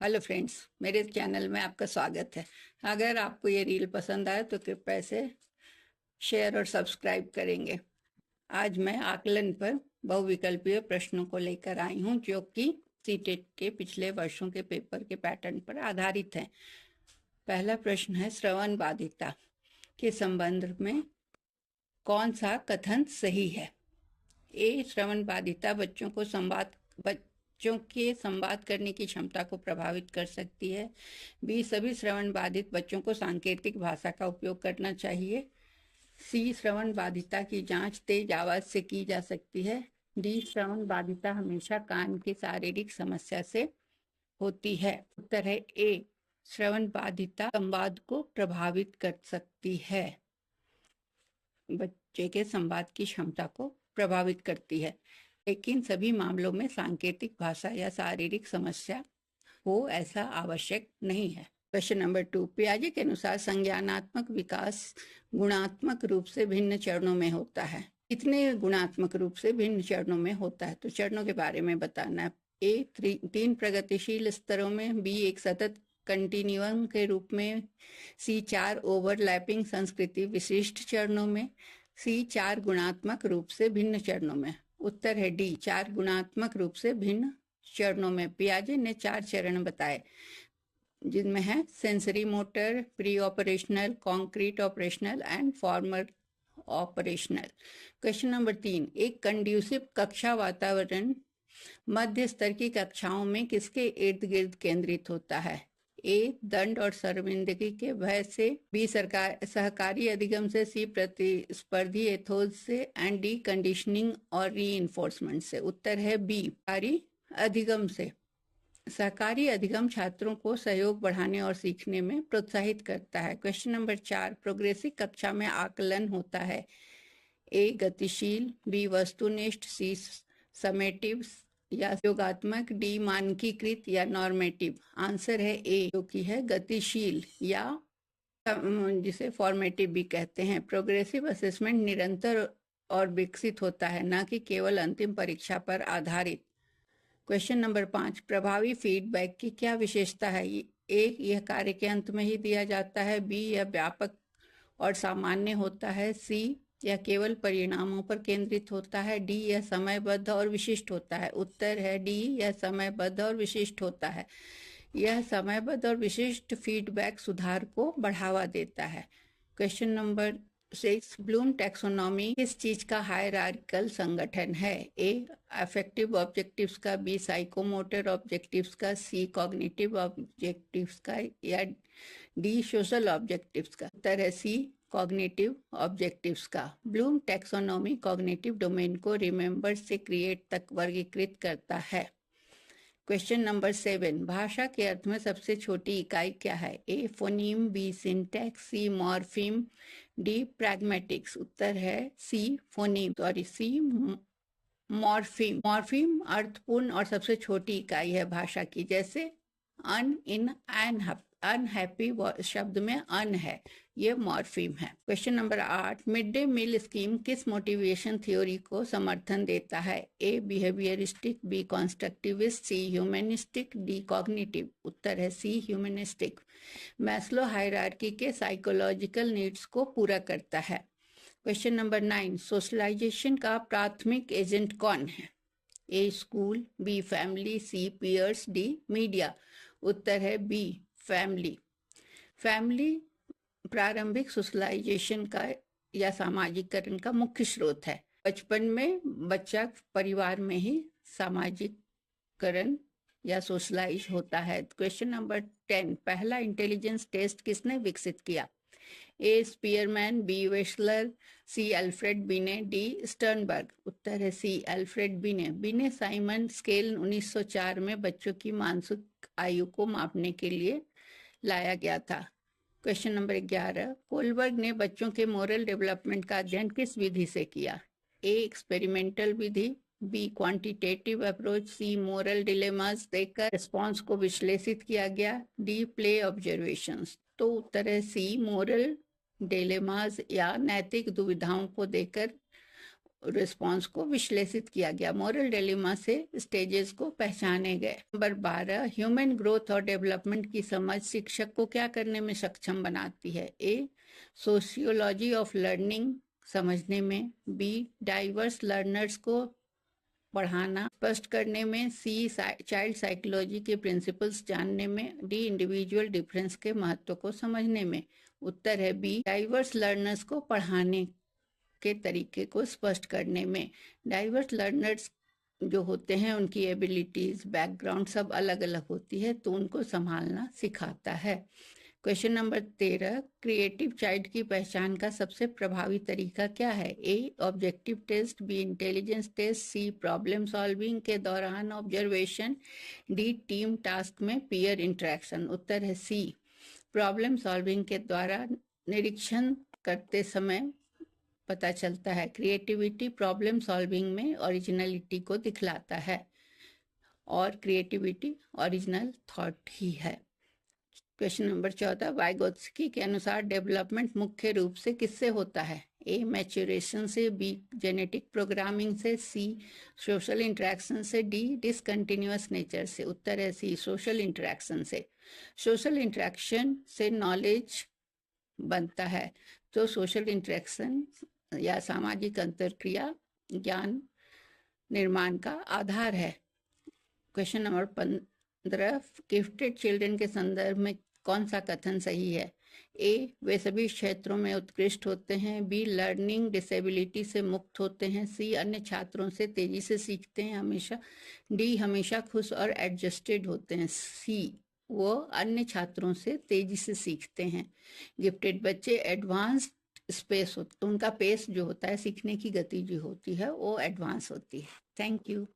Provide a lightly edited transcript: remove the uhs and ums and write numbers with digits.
Hello friends, मेरे channel में आपका स्वागत है। अगर आपको ये रील पसंद आए तो कृपया इसे शेयर और सब्सक्राइब करेंगे। आज मैं आकलन पर बहुविकल्पीय प्रश्नों को लेकर आई हूँ जो कि सीटेट के पिछले वर्षों के पेपर के पैटर्न पर आधारित हैं। पहला प्रश्न है, श्रवण बाधिता के संबंध में कौन सा कथन सही है? ए, श्रवण बाधिता बच्चों के संवाद करने की क्षमता को प्रभावित कर सकती है। बी, सभी श्रवण बाधित बच्चों को सांकेतिक भाषा का उपयोग करना चाहिए। सी, श्रवण बाधिता की जांच तेज आवाज से की जा सकती है। डी, श्रवण बाधिता हमेशा कान की शारीरिक समस्या से होती है। उत्तर है ए, श्रवण बाधिता संवाद को प्रभावित कर सकती है, बच्चे के संवाद की क्षमता को प्रभावित करती है, लेकिन सभी मामलों में सांकेतिक भाषा या शारीरिक समस्या हो ऐसा आवश्यक नहीं है। क्वेश्चन नंबर 2, पियाजे के अनुसार संज्ञानात्मक विकास गुणात्मक रूप से भिन्न चरणों में होता है। कितने गुणात्मक रूप से भिन्न चरणों में होता है? तो चरणों के बारे में बताना है। ए, 3 प्रगतिशील स्तरों में। बी, एक सतत कंटिन्यूअम के रूप में। सी, 4 ओवरलैपिंग संस्कृति विशिष्ट चरणों में। सी, 4 गुणात्मक रूप से भिन्न चरणों में। उत्तर है डी, 4 गुणात्मक रूप से भिन्न चरणों में। पियाजे ने 4 चरण बताए, जिनमें है sensory motor, pre operational, concrete operational and formal operational. Question number 3, एक कंड्यूसिव कक्षा वातावरण मध्य स्तर की कक्षाओं में किसके इर्द गिर्द केंद्रित होता है? ए, दंड और शर्मिंदगी के भय से। बी, सहकारी अधिगम से। सी, प्रतिस्पर्धी एथोज से। एंड डी, कंडीशनिंग और रीइंफोर्समेंट से। उत्तर है बी, सहकारी अधिगम से। सहकारी अधिगम छात्रों को सहयोग बढ़ाने और सीखने में प्रोत्साहित करता है। क्वेश्चन नंबर 4, प्रोग्रेसिव कक्षा में आकलन होता है। ए, गतिशील। बी, वस्तुनिष्ठ। सी, समेटिव या योगात्मक। डी, मानकीकृत या नॉर्मेटिव। आंसर है ए, जो कि है गतिशील या जिसे फॉर्मेटिव भी कहते हैं। प्रोग्रेसिव असेसमेंट निरंतर और विकसित होता है, न कि केवल अंतिम परीक्षा पर आधारित। क्वेश्चन नंबर 5, प्रभावी फीडबैक की क्या विशेषता है? ए, यह कार्य के अंत में ही दिया जाता है। बी, यह व्यापक और सामान्य होता है। सी, यह केवल परिणामों पर केंद्रित होता है। डी, यह समयबद्ध और विशिष्ट होता है। उत्तर है डी, यह समयबद्ध और विशिष्ट होता है। यह समयबद्ध और विशिष्ट फीडबैक सुधार को बढ़ावा देता है। क्वेश्चन नंबर 6, ब्लूम टैक्सोनॉमी किस चीज का हायरार्किकल संगठन है? ए, अफेक्टिव ऑब्जेक्टिव्स का। बी, साइकोमोटर ऑब्जेक्टिव्स का। सी, कॉग्निटिव ऑब्जेक्टिव्स का। या डी, सोशल ऑब्जेक्टिव्स का। उत्तर है सी, कॉग्निटिव ऑब्जेक्टिव्स का। ब्लूम टैक्सोनॉमी कॉग्निटिव डोमेन को रिमेंबर से क्रिएट तक वर्गीकृत करता है। क्वेश्चन नंबर 7, भाषा के अर्थ में सबसे छोटी इकाई क्या है? A, phoneme. B, syntax. C, morpheme. D, pragmatics. उत्तर है C, phoneme, C, morpheme. Morpheme अर्थपूर्ण और सबसे छोटी इकाई है भाषा की, जैसे अन, इन, अनहैप्पी शब्द में अन है, ये मॉर्फीम है। Question number 8, mid day meal scheme किस मोटिवेशन थ्योरी को समर्थन देता है? A, behaviouristic. B, constructivist. C, humanistic. D, cognitive. उत्तर है सी, ह्यूमनिस्टिक। मैस्लो हायरार्की के साइकोलॉजिकल नीड्स को पूरा करता है। क्वेश्चन नंबर 9, सोशलाइजेशन का प्राथमिक एजेंट कौन है? A, school. B, family. C, peers. D, media. उत्तर है बी, फैमिली। फैमिली प्रारंभिक सोशलाइजेशन का या सामाजिकरण का मुख्य स्रोत है। बचपन में बच्चा परिवार में ही सामाजिकरण या सोशलाइज होता है। क्वेश्चन नंबर 10, पहला इंटेलिजेंस टेस्ट किसने विकसित किया? A, Spearman. B, Wechsler. C, Alfred Binet. D, Sternberg. उत्तर है सी, अल्फ्रेड बिने। बिने साइमन स्केल 1904 में बच्चों की मानसिक आयु को मापने के लिए लाया गया था। क्वेश्चन नंबर 11, कोलबर्ग ने बच्चों के मोरल डेवलपमेंट का अध्ययन किस विधि से किया? ए, एक्सपेरिमेंटल विधि। B, quantitative approach. C, moral dilemmas देकर रिस्पॉन्स को विश्लेषित किया गया। D, play observations. तो उत्तर है सी, मोरल डिलेमास या नैतिक दुविधाओं को देकर रिस्पॉन्स को विश्लेषित किया गया। मोरल डिलेमा से स्टेजेस को पहचाने गए। नंबर 12, ह्यूमन ग्रोथ और डेवलपमेंट की समझ शिक्षक को क्या करने में सक्षम बनाती है? ए, सोशियोलॉजी ऑफ लर्निंग समझने में। बी, डाइवर्स लर्नर्स को पढ़ाना स्पष्ट करने में। सी, चाइल्ड साइकोलॉजी के प्रिंसिपल्स जानने में। डी, इंडिविजुअल डिफरेंस के महत्व को समझने में। उत्तर है बी, डाइवर्स लर्नर्स को पढ़ाने के तरीके को स्पष्ट करने में। डाइवर्स लर्नर्स जो होते हैं उनकी एबिलिटीज, बैकग्राउंड सब अलग अलग होती है, तो उनको संभालना सिखाता है। क्वेश्चन नंबर 13, क्रिएटिव चाइल्ड की पहचान का सबसे प्रभावी तरीका क्या है? A, objective test. B, intelligence test. C, problem solving के दौरान ऑब्जर्वेशन। डी, टीम टास्क में पीयर इंटरेक्शन। उत्तर है सी, प्रॉब्लम सॉल्विंग के द्वारा निरीक्षण करते समय पता चलता है। क्रिएटिविटी प्रॉब्लम सॉल्विंग में ओरिजिनलिटी को दिखलाता है और क्रिएटिविटी ओरिजिनल थॉट ही है। क्वेश्चन नंबर 14, वाइगोत्स्की के अनुसार डेवलपमेंट मुख्य रूप से किससे होता है? ए, मैच्योरेशन से। बी, जेनेटिक प्रोग्रामिंग से। सी, सोशल इंटरेक्शन से। डी, डिसकंटिन्यूअस नेचर से। उत्तर है सी, सोशल इंटरेक्शन से। सोशल इंटरेक्शन से नॉलेज बनता है, तो सोशल इंटरेक्शन या सामाजिक अंतरक्रिया ज्ञान निर्माण का आधार है। क्वेश्चन नंबर 15, गिफ्टेड चिल्ड्रन के संदर्भ में कौन सा कथन सही है? ए, वे सभी क्षेत्रों में उत्कृष्ट होते हैं। बी, लर्निंग डिसेबिलिटी से मुक्त होते हैं। सी, अन्य छात्रों से तेजी से सीखते हैं हमेशा। डी, हमेशा खुश और एडजस्टेड होते हैं। सी, वो अन्य छात्रों से तेजी से सीखते हैं। गिफ्टेड बच्चे एडवांस स्पेस होता, उनका पेस जो होता है, सीखने की गति जो होती है वो एडवांस होती है। Thank you.